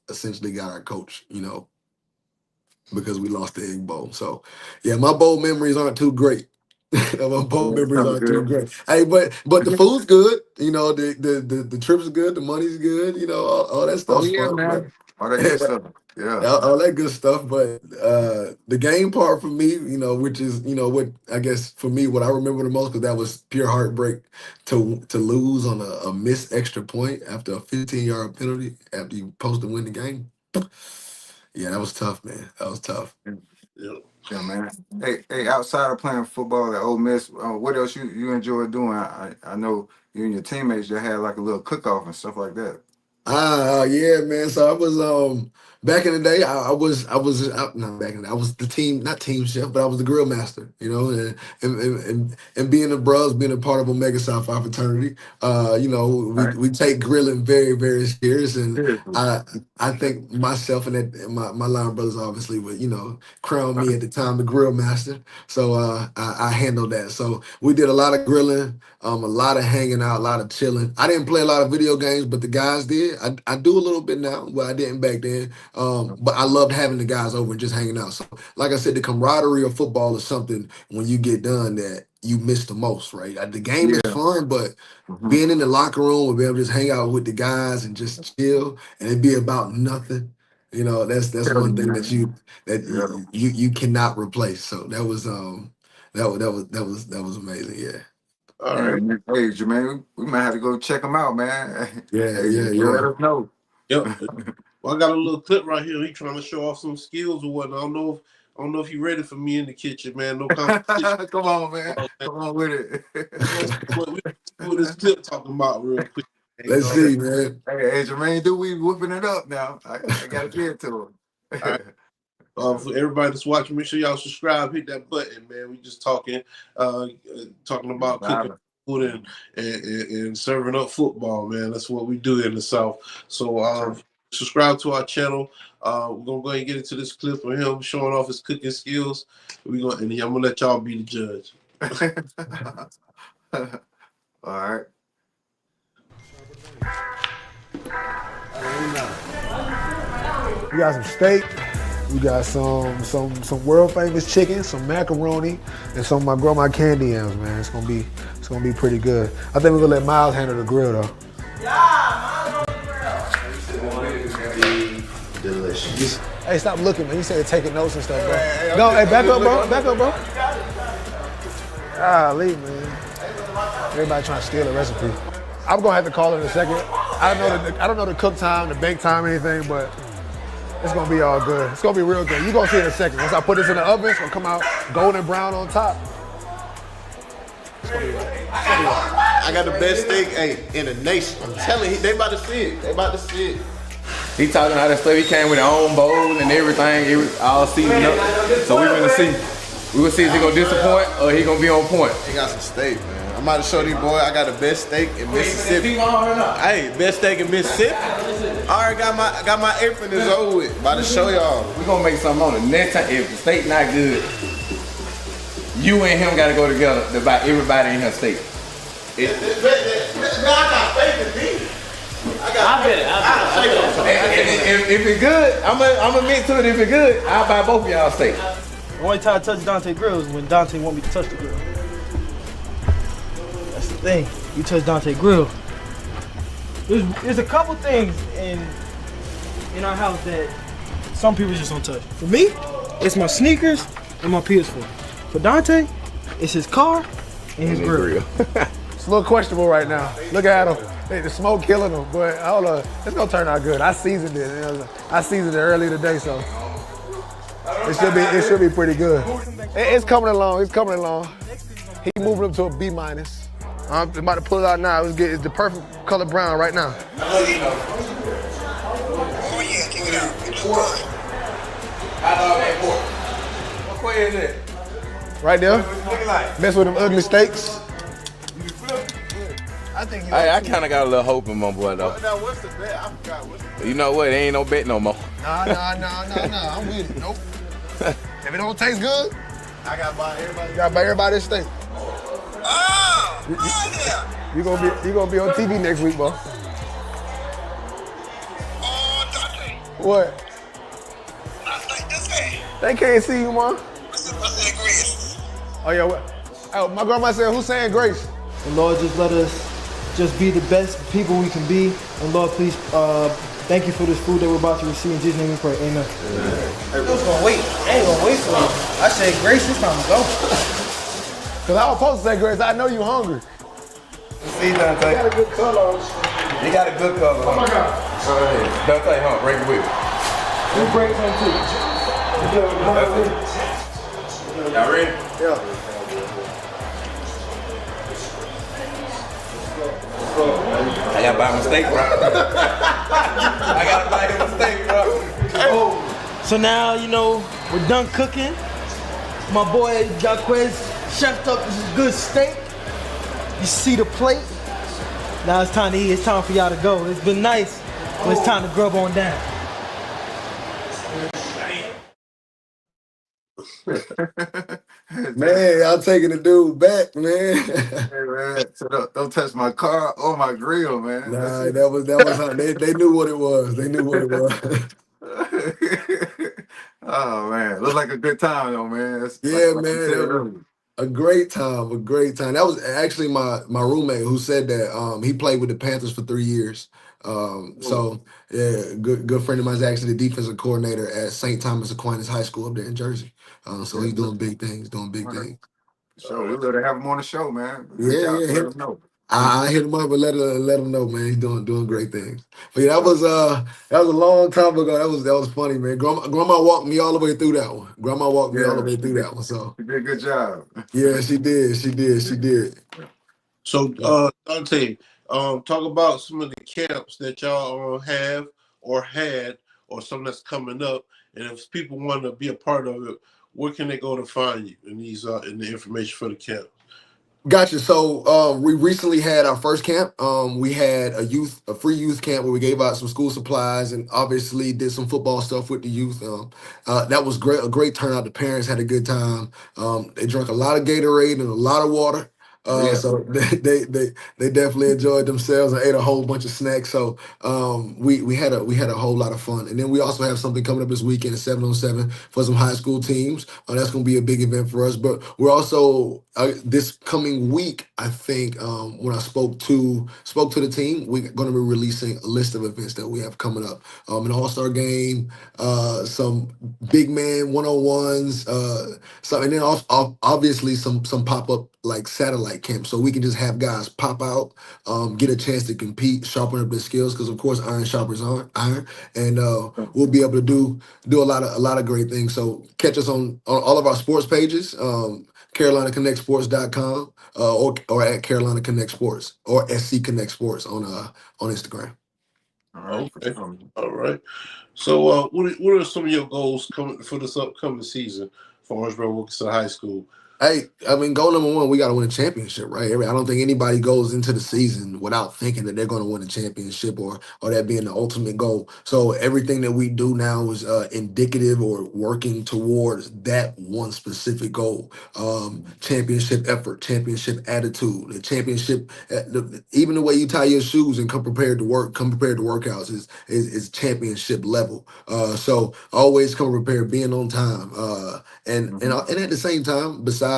essentially got our coach, because we lost the Egg Bowl. So yeah, my bowl memories aren't too great. My bowl memories aren't too great. Hey, but the food's good. The trip's good. The money's good. All that Oh stuff's yeah, fun. man. All that good stuff. Yeah. All that good stuff. But the game part for me, which is what I guess for me, what I remember the most, because that was pure heartbreak to lose on a missed extra point after a 15-yard penalty after you supposed to win the game. Yeah, that was tough, man. That was tough. Yeah, man. Hey, outside of playing football at Ole Miss, what else you enjoy doing? I know you and your teammates that had like a little cook-off and stuff like that. Yeah, man. So I was back in the day. Not back in the day. I was the team, not team chef, but I was the grill master. And being a bros, being a part of Omega Psi Phi fraternity. We take grilling very, very serious, and I think myself and my line brothers obviously would crown me at the time the grill master. So I handled that. So we did a lot of grilling, a lot of hanging out, a lot of chilling. I didn't play a lot of video games, but the guys did. I do a little bit now, but I didn't back then. But I loved having the guys over and just hanging out. So, like I said, the camaraderie of football is something when you get done that you miss the most, right? The game is fun, but being in the locker room and being able to just hang out with the guys and just chill and it be about nothing. That's one thing that you cannot replace. So that was that was amazing. Yeah. All right. Hey, Jermaine, we might have to go check them out, man. Yeah. You let us know. Yep. Well, I got a little clip right here. He trying to show off some skills or whatnot. I I don't know if you're ready for me in the kitchen, man. No competition. Come on, man. Come on with it. What this clip talking about real quick. Let's see, man. Hey, Jermaine, do we whooping it up now? I gotta get to him. All right. For everybody that's watching, make sure y'all subscribe, hit that button, man. We just talking about cooking food and serving up football, man. That's what we do in the South. So subscribe to our channel. We're gonna go ahead and get into this clip of him showing off his cooking skills. I'm gonna let y'all be the judge. All right. We got some steak. We got some world famous chicken, some macaroni, and some of my grandma candy yams, man. It's gonna be pretty good. I think we're gonna let Miles handle the grill though. Yeah, Miles on the grill. Delicious. Hey, stop looking, man. You said taking notes and stuff, bro. Go, hey, back up, bro. Back up, bro. Golly, man. Everybody trying to steal a recipe. I'm gonna have to call it in a second. I don't know the cook time, the bake time, anything, but it's gonna be all good. It's gonna be real good. You're gonna see it in a second. Once I put this in the oven, it's gonna come out golden brown on top. I got the best steak, in the nation. I'm telling you, they about to see it. They about to see it. He talking all that stuff. He came with his own bowl and everything. It was all seasoned up. So we gonna see. We will see if he gonna disappoint or he gonna be on point. He got some steak, man. I'm about to show these boys I got the best steak in Mississippi. Hey, best steak in Mississippi. I already got my apron is over with. About to show y'all. We gonna make something on it. Next time, if the steak not good, you and him gotta go together to buy everybody in her steak. Man, I got faith in me. I bet If it's good, I'm admit to it. If it's good, I'll buy both of y'all steak. The only time I touch Donta grill is when Donta want me to touch the grill. That's the thing. You touch Donta grill. There's a couple things in our house that some people just don't touch. For me, it's my sneakers and my PS4. For Donta, it's his car and his grill. It's a little questionable right now. Look at him. Hey, the smoke killing him, but I don't know. It's gonna turn out good. I seasoned it. I seasoned it early today, so it should be pretty good. It's coming along. It's coming along. He moving up to a B minus. I'm about to pull it out now. It's the perfect color brown right now. Oh yeah, kick it out. It looks good. I love that pork. What quay is it? Right there. What's it looking like? Mess with them ugly steaks. I kind of got a little hope in my boy though. Now what's the bet? I forgot what's the bet. You know what? There ain't no bet no more. Nah. I'm with it. Nope. If it don't taste good, I gotta buy everybody. You gotta buy everybody a steak. Oh, yeah. You gonna be on TV next week, bro. Oh, Donta. What? They can't see you, man. What's that grace? Oh yeah. Oh, my grandma said, "Who's saying grace?" And Lord, just let us just be the best people we can be. And Lord, please, thank you for this food that we're about to receive. In Jesus' name we pray, amen. I was gonna wait. I ain't gonna wait for you. I said grace, it's time to go. Cause I was supposed to say grace. I know you hungry. See, Donta. You got a good color. You got a good color. Oh my God. Go ahead. Donta, huh? Break it with me. We break some too. Y'all ready? Yeah. I gotta buy my steak, bro. I gotta buy him a steak, bro. So now, we're done cooking. My boy Jaquez chefed up this good steak. You see the plate. Now it's time to eat. It's time for y'all to go. It's been nice, but it's time to grub on down. Man, y'all taking the dude back, man. Hey, man, so don't touch my car or my grill, man. Nah, that was how they knew what it was. They knew what it was. Oh man, looks like a good time though, man. Yeah, man. A great time. That was actually my roommate who said that he played with the Panthers for 3 years. So yeah, good friend of mine is actually the defensive coordinator at St. Thomas Aquinas High School up there in Jersey. So he's doing big things. So we love to have him on the show, man. Yeah. Let us know. I hit him up and let him know, man. He's doing great things. But yeah, that was a long time ago. That was funny, man. Grandma walked me all the way through that one. Grandma walked me all the Yeah, way through that one. So you did a good job. yeah, she did. She did. She did. So, Dante, talk about some of the camps that y'all have or had, or some that's coming up, and if people want to be a part of it, where can they go to find you in these in the information for the camp? Gotcha. So we recently had our first camp. We had a free youth camp where we gave out some school supplies and obviously did some football stuff with the youth. That was great, a great turnout. The parents had a good time. They drank a lot of Gatorade and a lot of water. Oh yeah. So they definitely enjoyed themselves and ate a whole bunch of snacks. So we had a whole lot of fun. And then we also have something coming up this weekend at 7 on 7 for some high school teams. That's going to be a big event for us. But we're also this coming week, I think, when I spoke to the team, we're going to be releasing a list of events that we have coming up. An all-star game, some big man one-on-ones, and then obviously some pop-up like satellite camps, so we can just have guys pop out, get a chance to compete, sharpen up their skills, because of course iron sharpens iron, and we'll be able to do a lot of great things. So catch us on all of our sports pages, CarolinaConnectSports.com, or at Carolina Connect Sports or SC Connect Sports on Instagram. All right. Okay. All right. So, what are some of your goals coming for this upcoming season for Orangeburg Wilkinson High School? Hey, I mean, goal number one, we got to win a championship, right? I don't think anybody goes into the season without thinking that they're going to win a championship or that being the ultimate goal. So everything that we do now is indicative or working towards that one specific goal. Championship effort, championship attitude, the championship. Even the way you tie your shoes and come prepared to workouts is championship level. So always come prepared, being on time, and at the same time, besides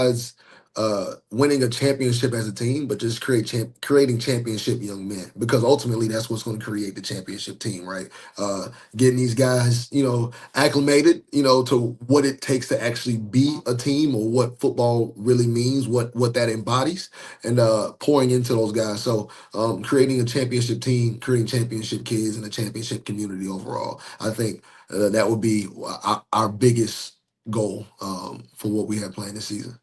winning a championship as a team, but just creating championship young men, because ultimately that's what's going to create the championship team, right? Getting these guys, acclimated, to what it takes to actually be a team, or what football really means, what that embodies, and pouring into those guys. So creating a championship team, creating championship kids, and a championship community overall. I think that would be our biggest goal for what we have planned this season.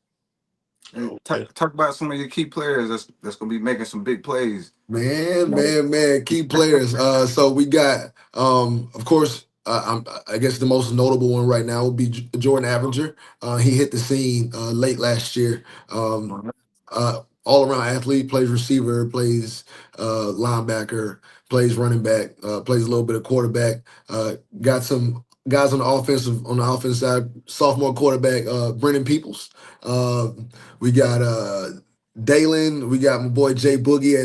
Hey, talk about some of your key players that's gonna be making some big plays. Man, key players. So we got, of course, I guess the most notable one right now would be Jordan Avenger. He hit the scene late last year. All around athlete, plays receiver, plays linebacker, plays running back, plays a little bit of quarterback. Got some guys on the offensive side. Sophomore quarterback Brennan Peoples. We got Dalen. We got my boy Jay Boogie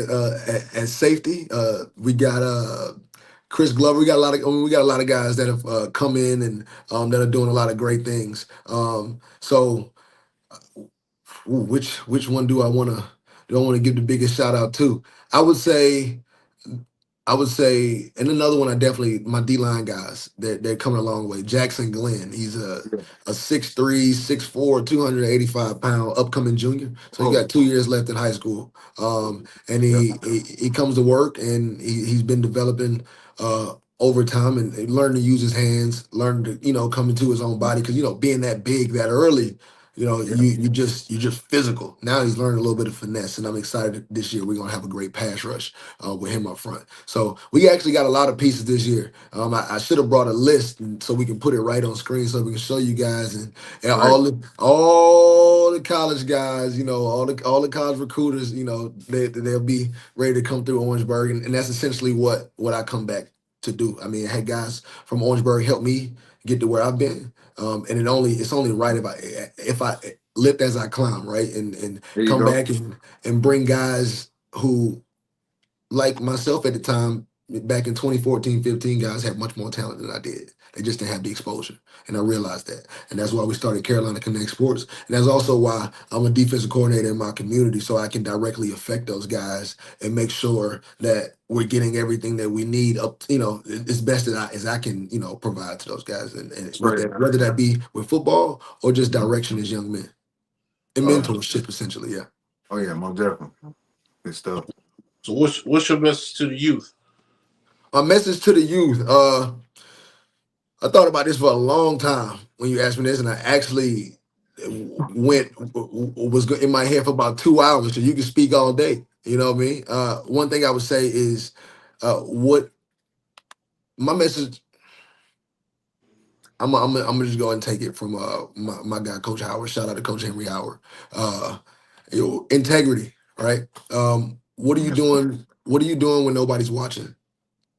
at safety. We got Chris Glover. We got a lot of guys that have come in and that are doing a lot of great things. So which one do I want to give the biggest shout out to? I would say, and another one, my D-line guys, they're coming a long way. Jackson Glenn, he's a 6'3", 6'4", 285-pound upcoming junior. So he got 2 years left in high school. And he comes to work, and he's been developing over time, and learning to use his hands, learning to, come into his own body. Because, being that big that early, you're just physical. Now he's learning a little bit of finesse, and I'm excited this year we're gonna have a great pass rush with him up front. So we actually got a lot of pieces this year. I should have brought a list so we can put it right on screen so we can show you guys, and all the college guys, all the college recruiters, they'll be ready to come through Orangeburg, and that's essentially what I come back to do. I mean, I had guys from Orangeburg help me get to where I've been. And it's only right if I lift as I climb, right? And come back and bring guys who, like myself at the time, back in 2014, 15, guys had much more talent than I did. They just didn't have the exposure. And I realized that. And that's why we started Carolina Connect Sports. And that's also why I'm a defensive coordinator in my community, so I can directly affect those guys and make sure that we're getting everything that we need up, as best as I can, provide to those guys. And whether that be with football or just direction as young men. And mentorship, essentially, yeah. Oh, yeah, most definitely. Good stuff. So what's your message to the youth? My message to the youth. I thought about this for a long time when you asked me this, and I actually was in my head for about 2 hours. So you can speak all day. You know what I mean? One thing I would say is, what my message. I'm gonna just go and take it from my guy Coach Howard. Shout out to Coach Henry Howard. Uh, integrity, right? What are you doing? What are you doing when nobody's watching?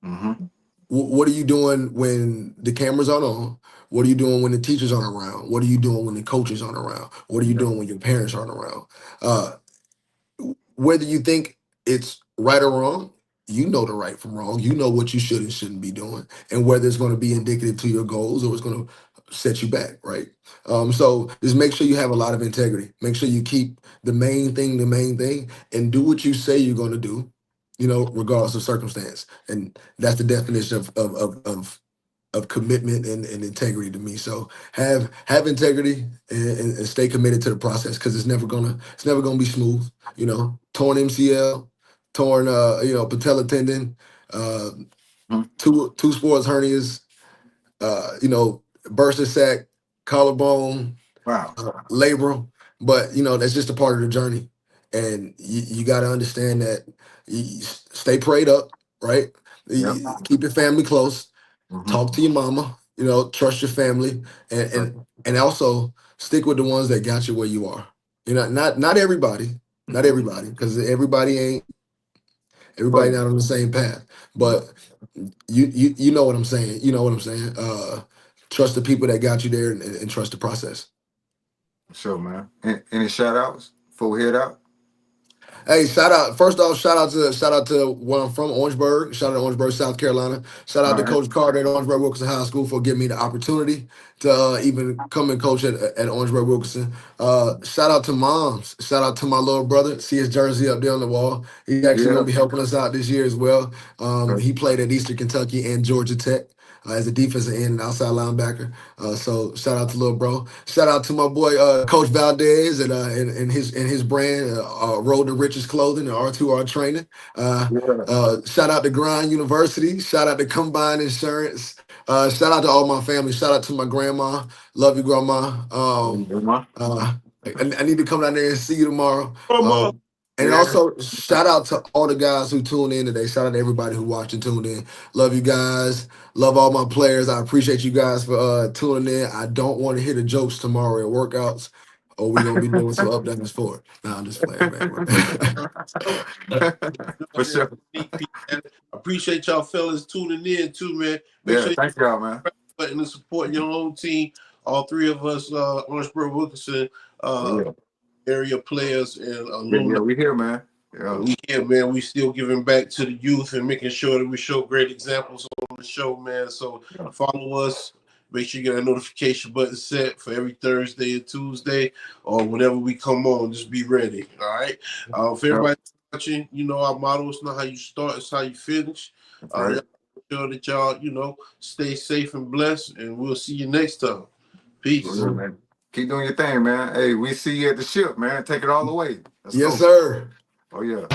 Mm-hmm. What are you doing when the cameras aren't on? What are you doing when the teachers aren't around? What are you doing when the coaches aren't around? What are you doing when your parents aren't around? Uh, whether you think it's right or wrong, you know the right from wrong. You know what you should and shouldn't be doing, and whether it's going to be indicative to your goals or it's going to set you back, right? So just make sure you have a lot of integrity. Make sure you keep the main thing, and do what you say you're going to do, regardless of circumstance. And that's the definition of commitment and integrity to me. So have integrity and stay committed to the process because it's never gonna be smooth. Torn MCL, torn patella tendon, uh, two sports hernias, burst sac, collarbone, Wow. labrum. But that's just a part of the journey, and you got to understand that. You stay prayed up, right? Yep. Keep your family close. Mm-hmm. Talk to your mama. Trust your family, and also stick with the ones that got you where you are. Not everybody, because everybody not on the same path. But you know what I'm saying. You know what I'm saying. Trust the people that got you there, and trust the process. Sure, man. Any shout outs before we head out? Hey, first off, shout out to where I'm from, Orangeburg. Shout out to Orangeburg, South Carolina. Shout out to Coach Carter at Orangeburg Wilkinson High School for giving me the opportunity to even come and coach at Orangeburg Wilkinson. Shout out to moms. Shout out to my little brother. See his jersey up there on the wall. He's actually going to be helping us out this year as well. He played at Eastern Kentucky and Georgia Tech. As a defensive end and outside linebacker. So shout out to little bro. Shout out to my boy Coach Valdez and his brand Road to Riches Clothing and R2R Training. Shout out to Grind University. Shout out to Combine Insurance. Shout out to all my family. Shout out to my grandma. Love you, grandma. I need to come down there and see you tomorrow. And also, shout out to all the guys who tuned in today. Shout out to everybody who watched and tuned in. Love you guys. Love all my players. I appreciate you guys for tuning in. I don't want to hear the jokes tomorrow at workouts, or we're going to be doing some up, down, and sport. Nah, I'm just playing, man. For sure. Appreciate y'all fellas tuning in too, man. Make sure thank y'all, man. Button and supporting your own team. All three of us, Orangeburg Wilkinson, area players and we here, man. We here, man. We still giving back to the youth and making sure that we show great examples on the show, man. So follow us. Make sure you get a notification button set for every Thursday and Tuesday, or whenever we come on. Just be ready. All right. For everybody watching, our motto is not how you start, it's how you finish. Make sure that y'all, stay safe and blessed, and we'll see you next time. Peace. Man. Keep doing your thing, man. Hey, we see you at the ship, man. Take it all the way. Yes, sir. Oh, yeah.